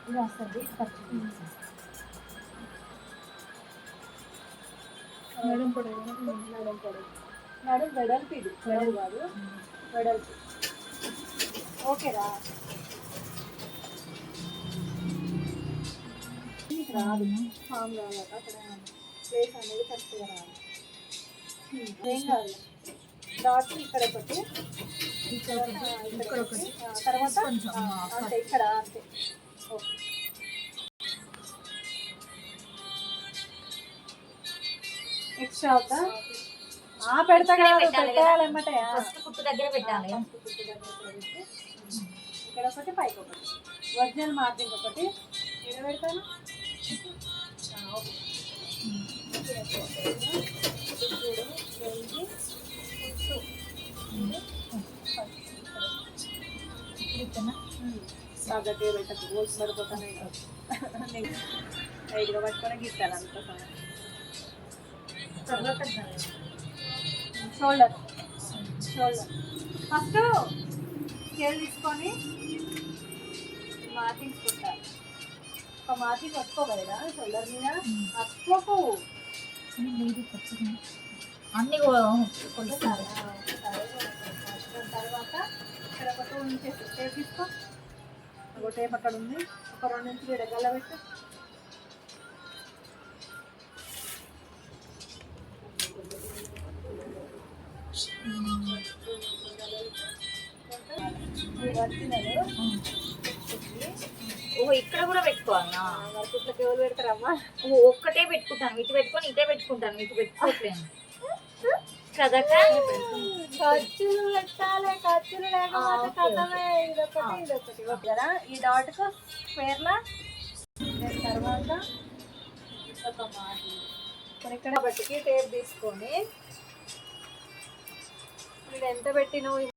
ఇది వస్తుంది ఖర్చు. నడుం పొడవు నడుం పొడవు, నడుం వెడల్పు, ఇది పొడవు కాదు వెడల్పు. ఓకేరా, రాదు ఫామ్ రావాలి అక్కడ ప్లేస్ అనేది కరెక్ట్గా రావాలి. ఏం కాదు, డాట్ ఇక్కడ ఒకటి, ఇక్కడ ఒకటి, తర్వాత అంతే ఇక్కడ అంతే. ఓకే, ఎక్స్ట్రా అవుతా పెడతా కదా, పెట్టాలి ఎమ్మటే. ఫస్ట్ కుట్టు దగ్గర పెట్టాలి. ఇక్కడ ఒకటి పైకి ఒకటి, ఒరిజినల్ మార్జిన్ ఒకటి ఇక్కడ పెడతాను. గట్టిగా పెట్టకు, గోల్స్ పడిపోతానే ఐదుగా పట్టుకొని గీస్తాను అంత. షోల్డర్ షోల్డర్ ఫస్ట్ స్కేల్ తీసుకొని మార్కింగ్స్ కొట్టాలి. ఒక మార్కింగ్ వట్టుకోగలరా షోల్డర్ మీద, వట్టుకోకు అన్ని కొలుస్తారు. తర్వాత ఇక్కడ ఒక 2 ఇంచెస్ టేప్ తీసుకో, ఒక టేప్ అక్కడ ఉంది, ఒక 2 ఇంచులు ఎడగల పెట్టు. ఇక్కడ కూడా పెట్టుకోవాలా? వర్క్ ఇట్లా కేవలు పెడతారమ్మా. ఒక్కటే పెట్టుకుంటాను, ఇటు పెట్టుకొని ఇటే పెట్టుకుంటాను, ఇటు పెట్టుకోవట్లేను కదా. ఖర్చులు పెట్టాలి, ఖర్చులు లేకపోతే కథమే. ఇదొకటి ఇదొకటి కదా. ఈ డాట్కు స్క్వేర్లా తర్వాత ఒక మాట ఇక్కడ బట్టికి టేప్ తీసుకొని, మీరు ఎంత పెట్టినవు